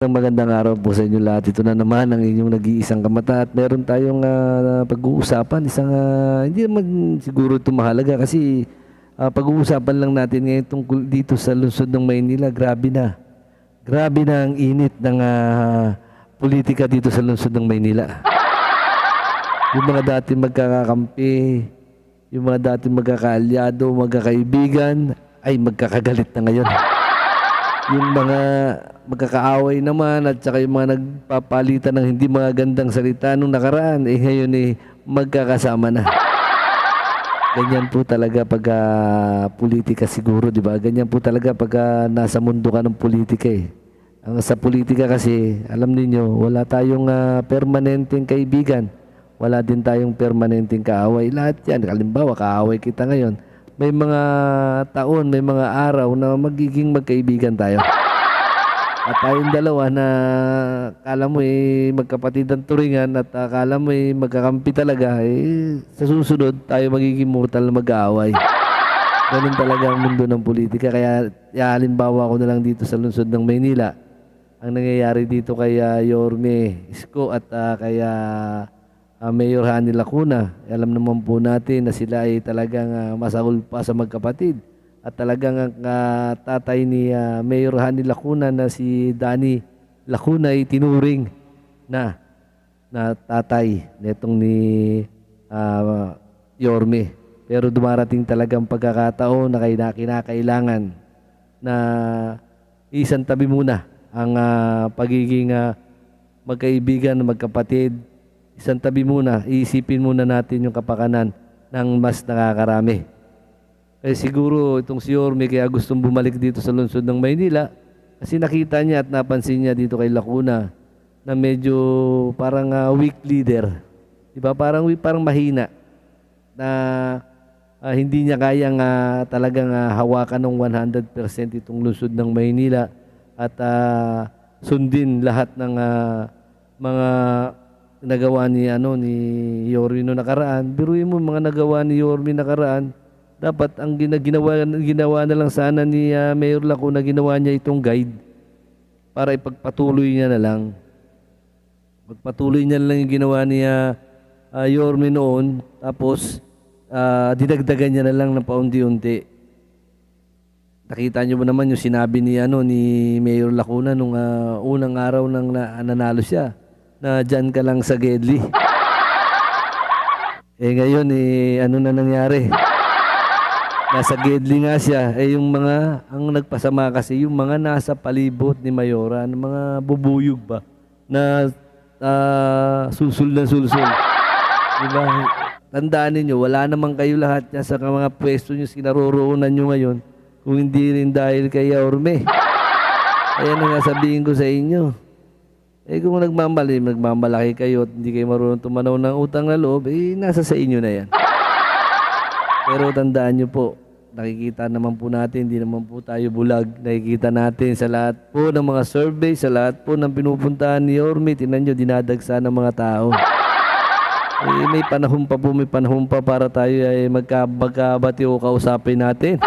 Magandang araw po sa inyo lahat. Ito na naman ang inyong nag-iisang kamata at meron tayong pag-uusapan. Hindi naman siguro ito mahalaga kasi pag-uusapan lang natin ngayon tungkol dito sa lungsod ng Maynila. Grabe na. Grabe na ang init ng politika dito sa lungsod ng Maynila. Yung mga dati magkakakampi, yung mga dati magkakaalyado, magkakaibigan, ay magkakagalit na ngayon. Yung mga magkakaaway naman at saka yung mga nagpapalitan ng hindi magagandang salita nung nakaraan, ngayon magkakasama na. Ganyan po talaga pag politika siguro, di ba? Ganyan po talaga pag nasa mundo ka ng politika eh. Sa politika kasi, alam niyo wala tayong permanenteng kaibigan. Wala din tayong permanenteng kaaway. Lahat yan, halimbawa, kaaway kita ngayon. May mga taon, may mga araw na magiging magkaibigan tayo. At tayong dalawa na akala mo magkapatid ang turingan at akala mo magkakampi talaga, sa susunod tayo magiging mortal na mag-aaway. Ganun talaga ang mundo ng politika. Kaya halimbawa ko na lang dito sa lungsod ng Maynila. Ang nangyayari dito kay Yorme Isko at kaya Mayor Hani Lacuna. Alam naman po natin na sila ay talagang masaul pa sa magkapatid. At talagang ang tatay ni Mayor Hani Lacuna na si Danny Lacuna ay tinuring na tatay netong ni Yorme. Pero dumarating talagang pagkakataon na kinakailangan na isang tabi muna ang pagiging magkaibigan, magkapatid. Isang tabi muna, iisipin muna natin yung kapakanan ng mas nakakarami. Siguro itong si Yorme kaya gustong bumalik dito sa lungsod ng Maynila kasi nakita niya at napansin niya dito kay Lacuna na medyo parang weak leader. Diba? Parang mahina na hindi niya kayang talagang hawakan ng 100% itong lungsod ng Maynila at sundin lahat ng mga nagawa ni Yorme no nakaraan. Biruin mo mga nagawa ni Yorme nakaraan, dapat ang ginawa na lang sana ni Mayor Lacuna, ginawa niya itong guide para ipagpatuloy niya na lang. Pagpatuloy niya na lang yung ginawa ni Yorme noon, tapos dinagdagan niya na lang ng paunti-unti. Nakita niyo ba naman yung sinabi ni Mayor Lacuna nung unang araw nang nanalo siya, na dyan ka lang sa Gedli. Ngayon, ano na nangyari? Nasa Gedli nga siya. Yung mga, ang nagpasama kasi, yung mga nasa palibot ni Mayora, mga bubuyog ba, na sulsul na sulsul. Diba? Tandaan ninyo, wala naman kayo lahat niya sa mga pwesto nyo, sinaroroonan nyo ngayon, kung hindi rin dahil kay Yorme. Kaya nga sabihin ko sa inyo, kung nagmamalaki kayo at hindi kayo marunong tumanaw ng utang na loob, nasa sa inyo na yan. Pero tandaan nyo po, nakikita naman po natin, hindi naman po tayo bulag. Nakikita natin sa lahat po ng mga survey, sa lahat po ng pinupuntahan ni Yorme, tingnan nyo, dinadagsa ng mga tao. May panahon pa para tayo ay magkabati o kausapin natin.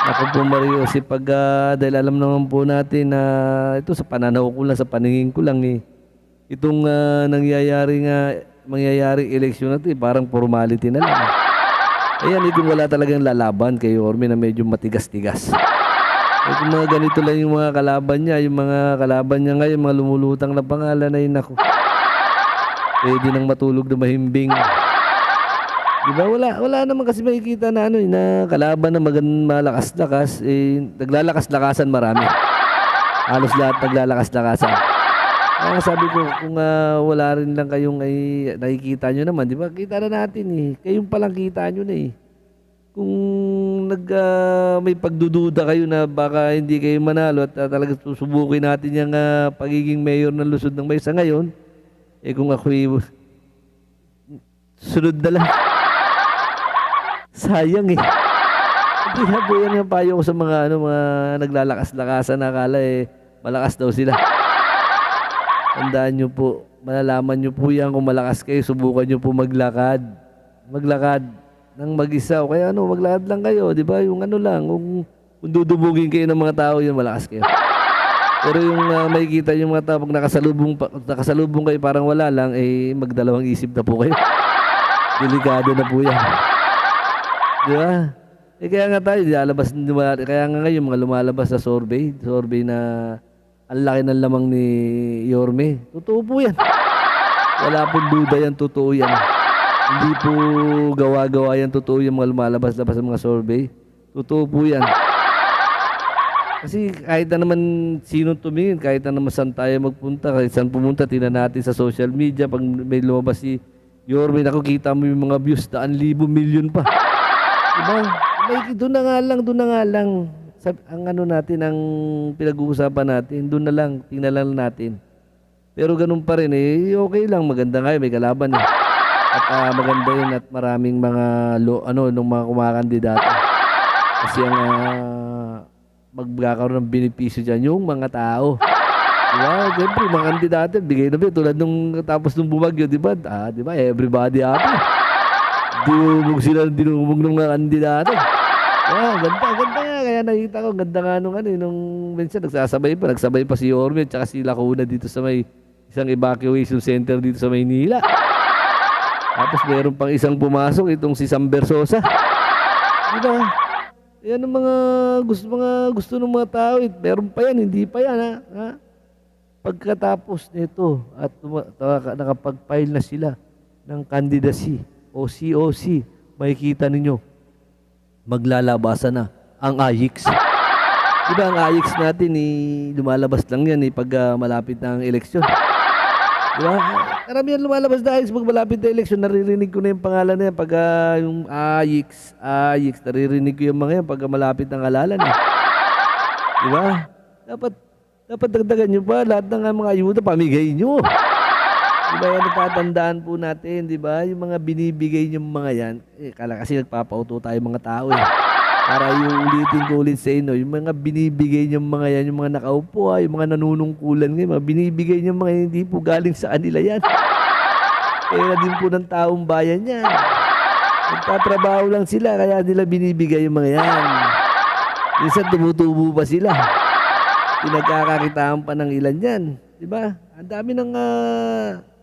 Ako po Mario, dahil alam naman po natin na ito sa pananaw ko lang, sa paningin ko lang itong mangyayaring eleksyon na ito parang formality na lang. Ayan, kung wala talagang lalaban kay Yorme na medyo matigas-tigas. Kung mga ganito lang yung mga kalaban niya ngayon, mga lumulutang na pangalan ay naku. Pwede nang matulog na mahimbing. Diba? Wala naman kasi makikita na na kalaban na malakas-lakas, naglalakas-lakasan marami. Halos lahat naglalakas-lakasan. Kaya sabi ko, kung wala rin lang kayong nakikita nyo naman, di ba? Kita na natin Kayong palang kita nyo na Kung may pagdududa kayo na baka hindi kayo manalo at talagang susubukin natin yung pagiging mayor ng lungsod ng Maysa ngayon, kung ako'y sunod na lang. Sayang Hindi na po yan yung payo ko sa mga naglalakas-lakasan na akala malakas daw sila. Tandaan nyo po, malalaman nyo po yan kung malakas kayo, subukan nyo po maglakad. Maglakad ng mag-isa o kaya maglakad lang kayo, di ba? Yung lang, kung dudubugin kayo ng mga tao, yun malakas kayo. Pero yung makikita yung mga tao pag nakasalubong kayo parang wala lang, eh, magdalawang isip na po kayo. Delikado na po yan. Di ba? Eh, kaya nga tayo, kaya nga ngayon mga lumalabas na survey na ang laki ng lamang ni Yorme. Totoo po yan. Wala pong duda yan, totoo yan. Hindi po gawa-gawa yan, totoo yung mga lumalabas-labas ng mga survey. Totoo po yan. Kasi kahit na naman sino tumingin, kahit na naman saan tayo magpunta, kahit saan pumunta, tingnan natin sa social media, pag may lumabas si Yorme, nakikita mo yung mga views, 100,000, milyon pa. Diba? Doon na nga lang. Ang ano natin, ang pinag-uusapan natin, doon na lang, tingnan lang natin. Pero ganun pa rin eh, okay lang, maganda nga may kalaban eh. At maganda yun at maraming mga nung mga kumakandidato. Kasi ang magkakaroon ng benepisyo dyan yung mga tao. Diba? Siyempre, mga kandidato, bigay na ba tulad nung tapos nung bumagyo, diba? Diba? Everybody happy. Dinumog ng mga kandidato. Ganda nga. Kaya nakita ko, ganda nga nung minsan, nagsabay pa si Yorme at saka si Lacuna dito sa may isang evacuation center dito sa Maynila. Tapos meron pang isang pumasok, itong si Sam Bersosa. Diba? Yan ang mga gusto ng mga tao. Meron pa yan, hindi pa yan ha? Pagkatapos nito at nakapag-file na sila ng candidacy o COC, makikita ninyo, maglalabasan na ang AYIX. Diba ang AYIX natin, lumalabas lang yan pag malapit na ang eleksyon. Diba? Karamihan lumalabas na AYIX pag malapit na eleksyon. Naririnig ko na yung pangalan na yan. Pag yung AYIX, naririnig ko yung mga yan pag malapit ang halalan. Diba? Dapat dagdagan nyo pa lahat ng mga ayuda, pamigay nyo. Diba yan, natatandaan po natin, diba? Yung mga binibigay nyo mga yan, kala kasi nagpapauto tayo mga tao Para yung ulitin ko ulit sa inyo, yung mga binibigay nyo mga yan, yung mga nakaupo yung mga nanunungkulan ngayon, mga binibigay nyo mga yan, hindi po galing sa kanila yan. Pera din po ng taong bayan yan. Nagtatrabaho lang sila, kaya nila binibigay yung mga yan. Minsan tumutubo pa sila. Pinagkakakitaan pa ng ilan yan. Diba? Ang dami ng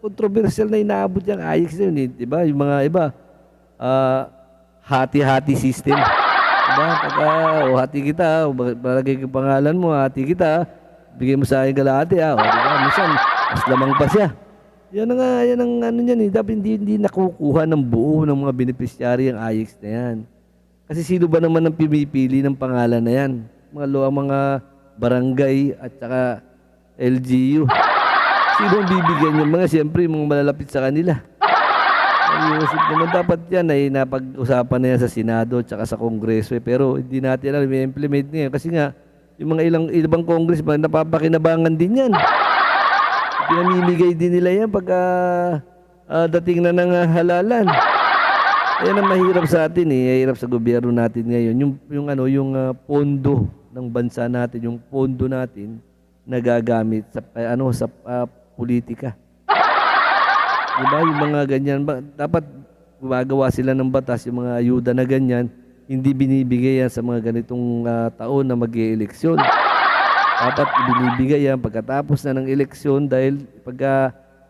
controversial na inaabot yung AYIX na yun. Diba? Yung mga iba, hati-hati system. Diba? Hati kita, balagay yung pangalan mo, hati kita, bigay mo sa akin kalahati. Diba? Minsan, mas lamang pa siya. Yan ang ano yan Dapat hindi nakukuha ng buo ng mga beneficiary ang AYIX na yan. Kasi sino ba naman ang pumipili ng pangalan na yan? Mga barangay at saka LGU. Sino ang bibigyan yung mga? Siyempre, yung mga malalapit sa kanila. Ayusip naman dapat yan ay napag-usapan na yan sa Senado at saka sa Kongreso. Pero hindi natin alam, may implement niya. Kasi nga, yung mga ibang congressman, napapakinabangan din yan. Pinamimigay din nila yan pag dating na ng halalan. Yan ang mahirap sa atin Mahirap sa gobyerno natin ngayon. Yung pondo ng bansa natin, yung pondo natin nagagamit sa politika. Diba? Yung mga ganyan, dapat gumagawa sila ng batas, yung mga ayuda na ganyan, hindi binibigay yan sa mga ganitong taon na mag-i-eleksyon. Dapat ibinibigay yan pagkatapos na ng eleksyon dahil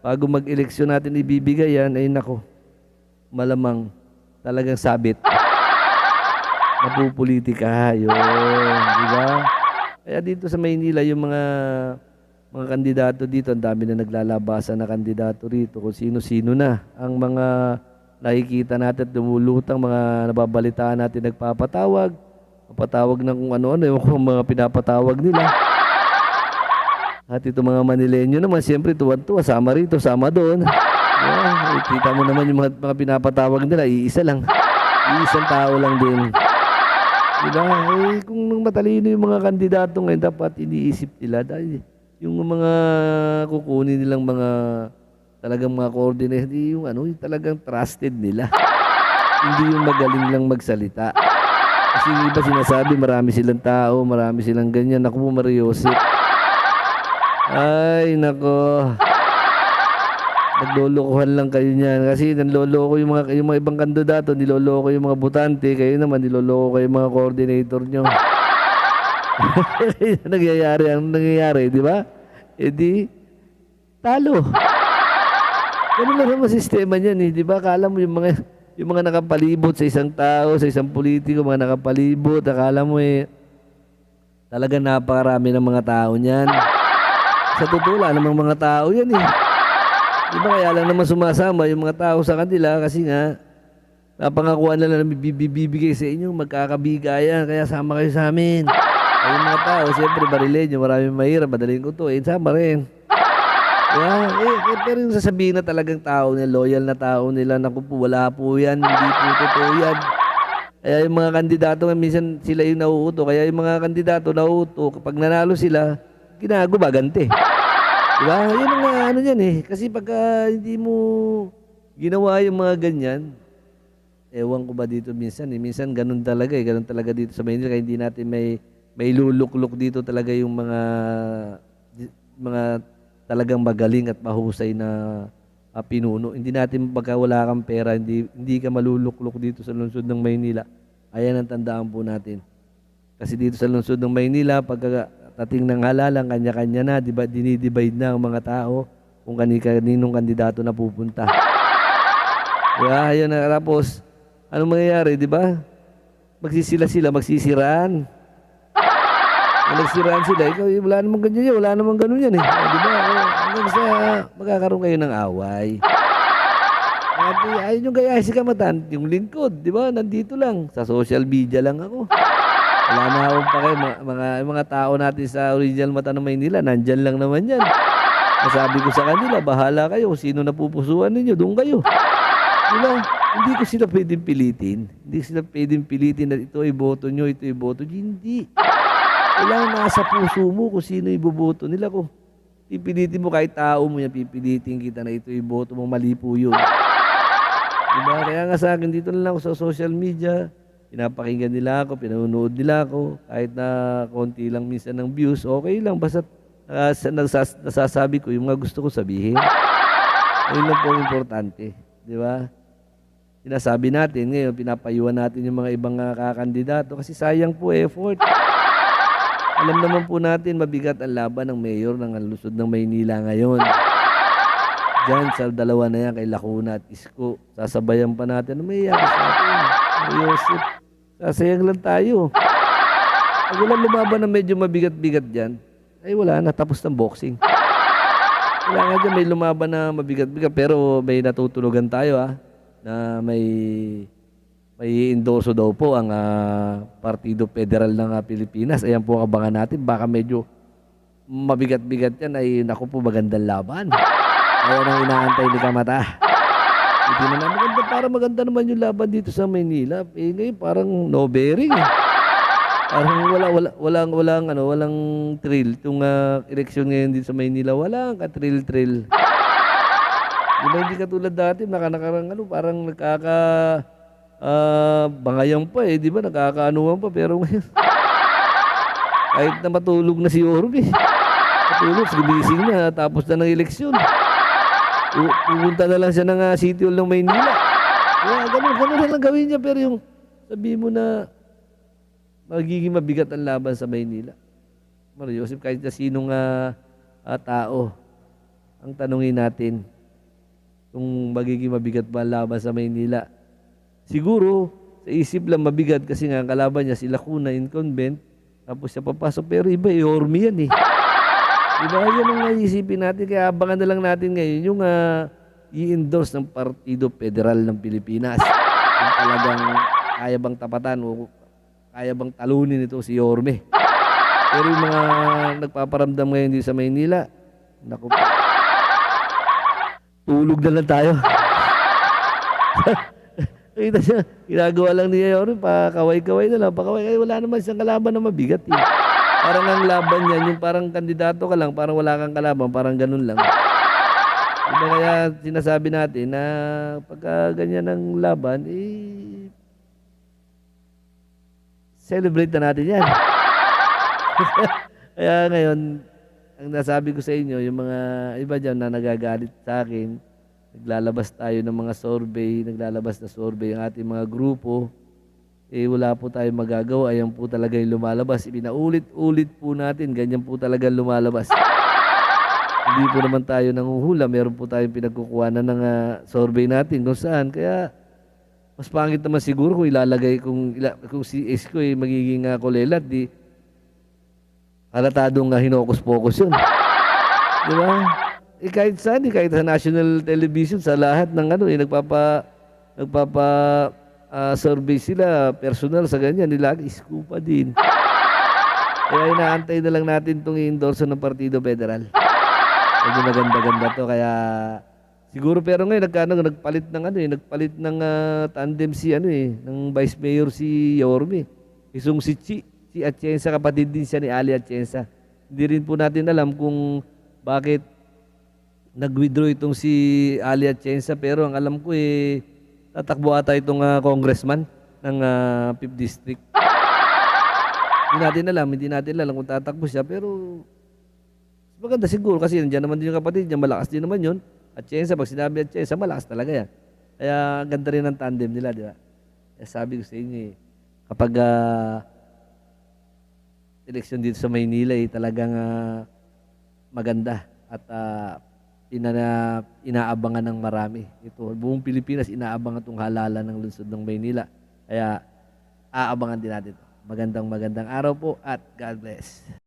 bago mag-eleksyon natin ibibigay yan, ay nako, malamang talagang sabit. Napupolitika, yun. Diba? Kaya dito sa Maynila, yung mga kandidato dito, ang dami na naglalabasan na kandidato rito, kung sino-sino na ang mga nakikita natin at lumulutang, mga nababalitaan natin nagpapatawag, ng kung ano-ano, yung mga pinapatawag nila. At ito mga Manilenyo naman, siyempre tuwan-tuwa, sama rito, sama doon. Kita mo naman yung mga pinapatawag nila, iisa lang. Iisang tao lang din. Diba? Kung matalino yung mga kandidato ngayon, dapat iniisip nila dahil yung mga kukunin nilang mga talagang mga coordinator, yung talagang trusted nila. Hindi yung magaling lang magsalita. Kasi iba sinasabi, marami silang tao, marami silang ganyan. Naku po, Mariosip. Ay, nako. Naglolokohan lang kayo niyan. Kasi nanloloko yung mga ibang kandidato, niloloko yung mga botante. Kayo naman, niloloko kayo yung mga coordinator nyo. Ang nangyayari, di ba? E di, talo. Ganun lang naman sistema niyan eh, di ba? Akala mo yung mga nakapalibot sa isang tao, sa isang politiko, mga nakapalibot, akala mo eh, talagang napakarami ng mga tao niyan. Sa totoo lang namang mga tao yan eh. Di ba kaya lang naman sumasama yung mga tao sa kanila kasi nga, napangakuan na lang na bibigay sa inyo, magkakabigayan, kaya sama kayo sa amin. Ay yung mga tao, siyempre barilin yung maraming mahirap, madaling ko to, sama rin. Yeah, pero yung sasabihin na talagang tao nila, loyal na tao nila, naku po, wala po yan, hindi po totoo yan. Kaya yung mga kandidato, minsan sila yung nauuto, kaya yung mga kandidato nauuto, kapag nanalo sila, ginagubaganti. Diba? Yun ang ano yan eh, kasi pagka hindi mo ginawa yung mga ganyan, ewan ko ba dito minsan eh. Minsan ganun talaga eh. Ganun talaga dito sa Maynila. Kaya hindi natin may luluk-luk dito talaga yung mga talagang magaling at mahusay na pinuno. Hindi natin pagka wala kang pera, hindi ka maluluk-luk dito sa lungsod ng Maynila. Ayan ang tandaan po natin. Kasi dito sa lungsod ng Maynila, pagka tating ng halalang, kanya-kanya na, diba, dinidivide na ang mga tao kung kaninong kandidato na pupunta. Diba? Ayun na. Tapos, anong mangyayari, di ba? Magsisila-sila, magsisiraan. Kung nagsiraan sila, ikaw, wala namang ganyan yan, wala namang ganun yan eh. Di ba? Hanggang sa magkakaroon kayo ng away. At ayaw nyo gayahin si Kamatan, yung lingkod, di ba? Nandito lang, sa social media lang ako. Wala na akong pa kayo, mga tao natin sa original Mata ng Maynila, nandyan lang naman yan. Nasabi ko sa kanila, bahala kayo, sino napupusuan ninyo, doon kayo. Diba? Hindi ko sila pwedeng pilitin. Hindi sila pwedeng pilitin na ito ay boto nyo, ito ay boto nyo. Hindi. Kailangan nasa puso mo kung sino iboboto nila. Kung pipilitin mo kahit tao mo yan, pipilitin kita na ito ay boto mo, mali po yun. Diba? Kaya nga sa akin, dito na lang ako sa social media, pinapakinggan nila ako, pinanonood nila ako, kahit na konti lang minsan ng views, okay lang. Basta nasasabi ko yung mga gusto ko sabihin. Ayun lang po ang importante. Di ba? Sinasabi natin ngayon, pinapayuhan natin yung mga ibang kakandidato kasi sayang po effort. Alam naman po natin, mabigat ang laban ng mayor ng lungsod ng Maynila ngayon. Diyan sa dalawa na yan, kay Lacuna at Isko. Sasabayan pa natin. Ano may iyakis natin? Joseph, sasayang lang tayo. Pag walang lumaban na medyo mabigat-bigat dyan, ay wala na, tapos ng boxing. Kailangan dyan may lumaban na mabigat-bigat, pero may natutulugan tayo na may endorso daw po ang Partido Federal ng Pilipinas. Ayan po ang abangan natin. Baka medyo mabigat-bigat yan ay naku po magandang laban. Ayan ang inaantay ni Kamata. Hindi naman maganda naman yung laban dito sa Maynila. Eh ngayon parang no bearing eh. Parang walang thrill. Itong eleksyon ngayon dito sa Maynila, walang ka-thrill-thrill. Diba hindi katulad dati, parang bangayan pa eh, di ba? Nakakaanuhan pa, pero ngayon, kahit na matulog na si Orbe, matulog, gumising na, tapos na ng eleksyon. Pupunta na lang siya ng City Hall ng Maynila. Yeah, ganun na lang gawin niya, pero yung sabi mo na magiging mabigat ang laban sa Maynila. Mario Joseph, kahit na sinong tao, ang tanungin natin, kung magiging mabigat ba ang laban sa Maynila. Siguro, sa isip lang mabigat kasi nga ang kalaban niya si Lacuna incumbent, tapos siya papasok, pero iba, Orme yan eh. Diba? Yan ang naisipin natin, kaya abangan na lang natin ngayon yung i-endorse ng Partido Federal ng Pilipinas. Kung talagang kaya bang tapatan o kaya bang talunin ito si Orme. Pero yung mga nagpaparamdam ngayon dito sa Maynila, naku po, tulog na lang tayo. Kita siya, ginagawa lang niya Orme, pakaway-kaway na lang, pakaway. Wala naman siyang kalaban na mabigat eh. Parang ang laban niyan, yung parang kandidato ka lang, parang wala kang kalaban, parang ganun lang. Diba kaya sinasabi natin na pagka ganyan ang laban, celebrate na natin yan. Kaya ngayon, ang nasabi ko sa inyo, yung mga iba dyan na nagagalit sa akin, naglalabas tayo ng mga survey, naglalabas na survey ang ating mga grupo. eh wala po tayong magagawa. Ayan po talaga yung lumalabas. Ipinaulit-ulit po natin, ganyan po talaga lumalabas. Hindi po naman tayo nanghuhula, meron po tayong pinagkukuhanan ng survey natin kung saan. Kaya mas pangit naman siguro kung ilalagay kung si Isko ay magiging kulelat, di halatadong hinokus-pokus yun. Di ba? Kahit saan, kahit sa national television, sa lahat ng nagpapa survey sila, personal sa ganyan, nilagay Isko pa din. Kaya inaantay na lang natin itong i-endorse ng Partido Federal. Medyo maganda-ganda to, kaya siguro, pero ngayon nagpalit ng tandem ng Vice Mayor si Yorme. Isung si Atienza, kapatid din siya ni Ali Atienza. Hindi rin po natin alam kung bakit nag-withdraw itong si Ali Atienza, pero ang alam ko tatakbo ata itong congressman ng 5th District. Hindi natin alam kung tatakbo siya, pero maganda siguro kasi nandiyan naman din yung kapatid niya, malakas din naman yun. Atienza, pag sinabi Atienza, malakas talaga yan. Kaya ganda rin ang tandem nila, di ba? Kaya sabi ko sa inyo kapag eleksyon dito sa Maynila talagang maganda at inaabangan ng marami. Ito, buong Pilipinas inaabangan itong halalan ng lungsod ng Maynila. Kaya aabangan din natin ito. Magandang araw po at God bless.